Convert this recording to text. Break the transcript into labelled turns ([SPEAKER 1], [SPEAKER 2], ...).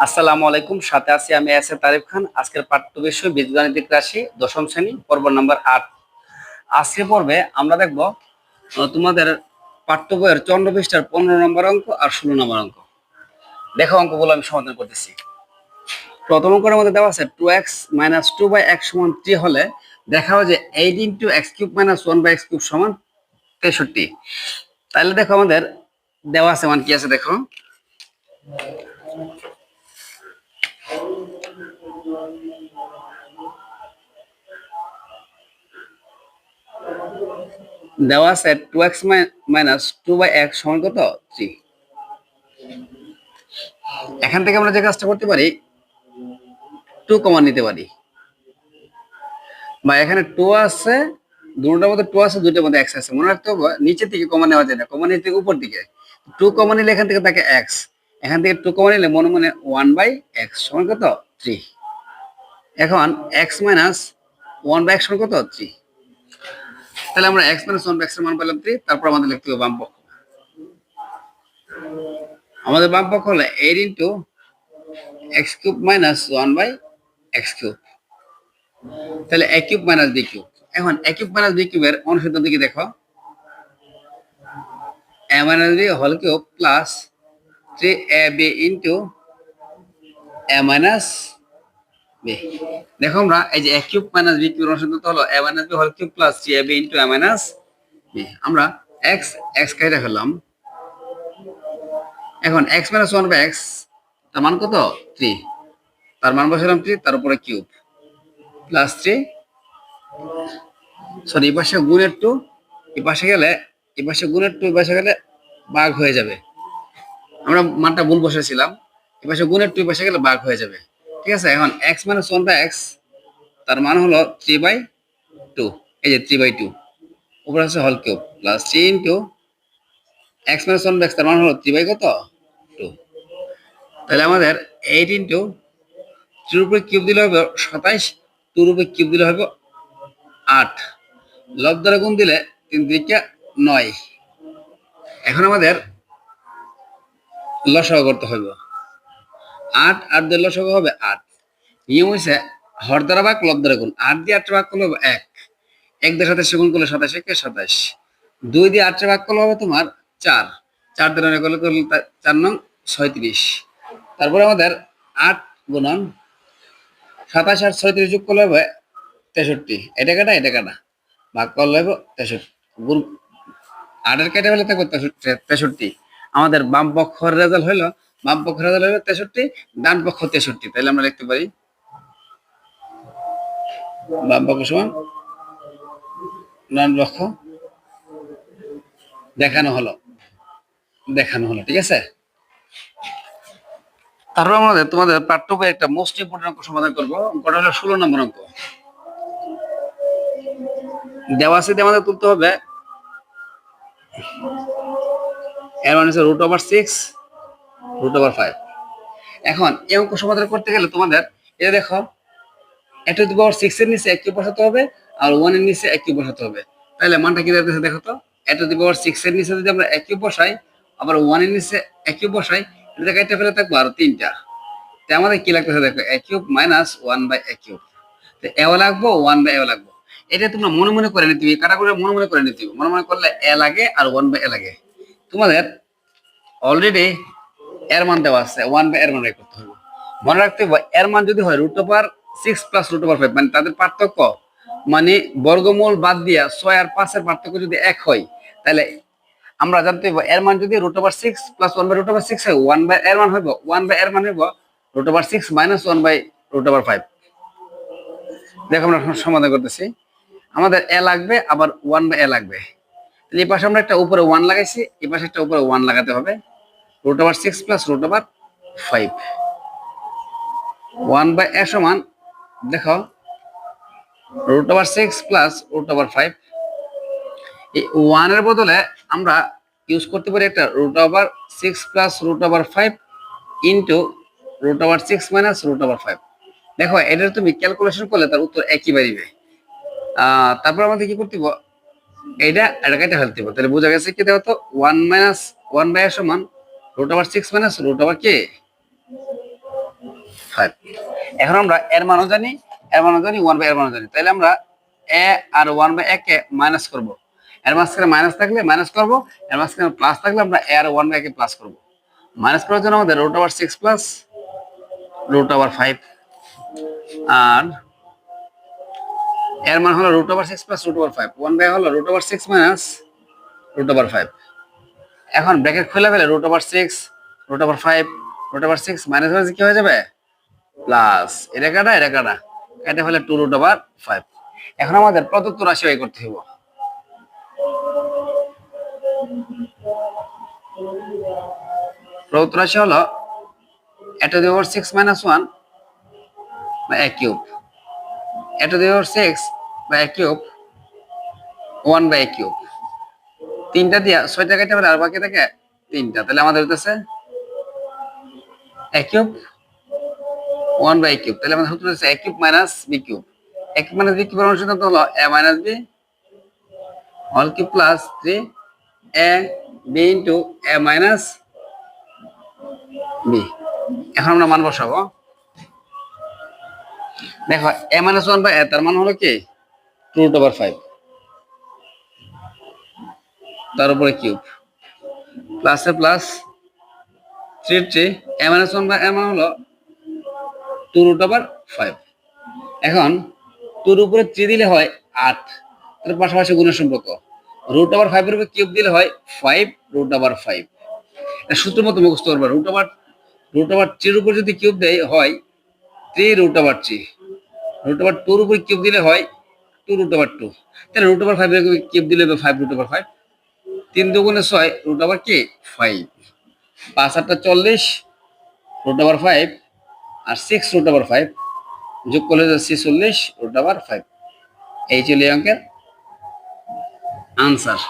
[SPEAKER 1] আসসালামু আলাইকুম, সাথে আছি আমি এস এ তারিফ খান। আজকের পাঠ্য বিষয় বীজগাণিতিক রাশি, দশম শ্রেণী, পর্ব নাম্বার 8। আজকের পর্বে আমরা দেখব তোমাদের পাঠ্য বইয়ের 54 পৃষ্ঠার 15 নম্বর অঙ্ক আর 16 নম্বর অঙ্ক। দেখো অঙ্কগুলো আমি সমাধান করতেছি। প্রথম অঙ্কের মধ্যে দেওয়া আছে 2x - 2/x = 3 হলে দেখাও যে 8 × x³ - 1/x³ = 63। তাহলে দেখো আমাদের দেওয়া আছে মান কি আছে, দেখো দেওয়া আছে 2x - 2/x = কত, 3। এখান থেকে আমরা যে কাজটা করতে পারি, 2 কমন নিতে পারি, বা এখানে 2 আছে, দুটোর মধ্যে 2 আছে, দুটোর মধ্যে x আছে। মনে রাখতে হবে নিচের দিকে কমন নেওয়া যায় না, কমন নিতে উপর দিকে। 2 কমন নিলে এখান থেকে থাকে x, এখান থেকে 2 কমন নিলে মনে মনে 1/x = কত, 3। এখন x - 1/x = কত, 3। তাহলে আমরা x - 1/x এর মান পেলাম 3। তারপর আমাদের লিখতে হবে বাম পক্ষ। আমাদের বাম পক্ষ হলো 8 × x³ - 1/x³। তাহলে a³ - b³। এখন a³ - b³ এর অনুসিদ্ধান্ত কি দেখো, a - b whole cube plus 3ab × a - b। দেখো আমরা এই যে a³ - b³ এর অনুসিদ্ধান্ত হলো a - b whole cube plus 3ab × a - b। আমরা x কেটে ফেললাম। এখন x - 1/x তার মান কত, 3। তার মান বসালাম 3, তার উপরে কিউব প্লাস 3, সরি এই পাশে গুণের 2, এই পাশে গেলে এই পাশে গুণের 2, এই পাশে গেলে ভাগ হয়ে যাবে। আমরা মানটা ভুল বসেছিলাম, এই পাশে গুণের 2, এই পাশে গেলে ভাগ হয়ে যাবে। ঠিক আছে। এখন x - 1/x তার মান হলো 3/2। এই যে 3/2 উপরে আছে whole cube plus 3 × x - 1/x তার মান হলো 3/2। তাহলে আমাদের 8 × 3 উপরে কিউব দিলে হবে 27, 2 উপরে কিউব দিলে হবে 8, লব দ্বারা গুণ দিলে 3 × 3 = 9। এখন আমাদের লসাগু করতে হবে। 8 8 দিয়ে লসাগু হবে 8। নিয়ম হইছে হর দ্বারা ভাগ, লব দ্বারা গুণ। 8 দিয়ে 8 ভাগ করলে হবে 1, 1 দিয়ে 27 গুণ করলে 27 × 27, 2 দিয়ে 8 ভাগ করলে হবে তোমার 4, 4 দিয়ে 9 করলে 4 নং 36। তারপরে আমাদের 8 গুণন 27 আর 36 যোগ করলে হবে 63। এটা কাটা ভাগ করলে হবে 63, গুণ 8 এর কেটে ফেলে থাকবে 63। আমাদের বাম পক্ষের রেজাল্ট হলো 63, ডান পক্ষ 63। তাহলে আমরা লিখতে পারি বাম পক্ষ সমান ডান পক্ষ দেখানো হলো। ঠিক আছে। তারপর আমাদের তোমাদের পাঠ্য বইয়ে একটা মোস্ট ইম্পর্টেন্ট অঙ্ক সমাধান করবো। অঙ্কটা হলো 16 নম্বর অঙ্ক। দেওয়া আছে আমাদের তুলতে হবে এর মান হচ্ছে √6 √5। এখন এই অঙ্ক সমাধান করতে গেলে তোমাদের এটা দেখো, a⁻6 এর নিচে a³ বসাতে হবে আর 1 এর নিচে a³ বসাতে হবে। তাহলে মানটা কি দাঁড়াচ্ছে দেখো তো, a⁻6 এর নিচে যদি আমরা a³ বসাই, আবার 1 এর নিচে a³ বসাই, এটা কেটে ফেলে থাকবো আর 3টা। তো আমাদের কি লাগতেছে দেখো, a³ - 1/a³। তো a লাগবো, 1/a লাগবো। এটা তোমরা মনে মনে করে নিতে হবে, কাটা করে মনে মনে করে নিতে হবে। মনে মনে করলে a লাগে আর 1/a লাগে। তোমাদের অলরেডি এর মান দেওয়া আছে, 1/a এর মান বের করতে হবে। মনে রাখতে হবে এর মান যদি হয় √6 + √5, মানে তাদের পার্থক্য, মানে বর্গমূল বাদ দিয়া 6 আর 5 এর পার্থক্য যদি 1 হয়, তাহলে আমরা জানতে হবে এর মান যদি √6 + 1/√6 হয়, 1/a এর মান হইব 1/a এর মান হইব √6 - 1/√5। দেখো আমরা সমাধান করতেছি। আমাদের a লাগবে, আবার 1/a লাগবে। তাহলে এই পাশে আমরা একটা উপরে 1 লাগাইছি, এই পাশে একটা উপরে 1 লাগাতে হবে। √6 + √5, 1/a সমান দেখো √6 + √5। এই 1 এর বদলে আমরা ইউজ করতে পারি একটা √6 + √5 ইনটু √6 - √5। দেখো এটা তুমি ক্যালকুলেশন করলে তার উত্তর একই বেরিবে। তারপর আমাদের কি করতে হবে, এটা কেটে ফেলতে হবে। তাহলে বোঝা গেছে কি, দেখো তো 1/a সমান √6 - √k 5। এখন আমরা এর মানও জানি, ওয়ান বাই এর মানও জানি, তাহলে আমরা এ আর ওয়ান বাই এ কে মাইনাস করবো। এর মাঝখানে মাইনাস থাকলে মাইনাস করবো, এর মাঝখানে প্লাস থাকলে আমরা এ আর ওয়ান বাই কে প্লাস করবো। মাইনাস করার জন্য আমাদের root over 6 plus root over 5, আর এর মান হলো root over 6 plus root over 5, one by হলো root over 6 minus root over 5। এখন ব্র্যাকেট খুলে ফেলে root over 6 root over 5 root over 6 minus হয়ে কি হয়ে যাবে প্লাস, এটা কাটা কেটে ফেলে 2 রুট ওভার 5। এখন আমাদের প্রদত্ত রাশি বাই করতে হবে। প্রদত্ত রাশি হলো a to the power 6 minus 1 by a cube, a to the power 6 by a cube 1 by a cube। তিনটা দিয়া 6টা কেটে ফেলে আর বাকি থাকে 3টা, তাহলে আমাদের হইতেছে a cube 1 by a cube। তাহলে আমাদের সূত্র হচ্ছে a cube minus b cube। a cube minus b cube এর অনুসিদ্ধান্ত হলো a minus b whole cube plus 3a b into a minus b। এখন আমরা মান বসাবো। দেখো a minus 1 by a তার মান হলো কি 2 root over 5, তার উপরে cube plus A plus 3 a minus 1 by a মান হলো 2 root over 5। এখন 2 এর উপরে 3 দিলে হয় 8, তার পাশাপাশি গুণের সম্পর্ক। রুট ওভার 5 এর উপরে কিউব দিলে হয় 5 root over 5। এটা সূত্র মতো মুখস্থ করবে। রুট ওভার 3 এর উপর যদি কিউব দেয় হয় 3 root over 3, রুট ওভার 2 এর উপর কিউব দিলে হয় 2 root over 2, তাহলে রুট ওভার 5 এর কিউব দিলে হবে 5 root over 5। 3 দুগুণে 6 রুট ওভার কি 5, 5 8 40 রুট ওভার 5 আর 6 রুট ওভার 5 যোগ করলে 46 রুট ওভার 5। এই ছিল এই অঙ্কের আনসার।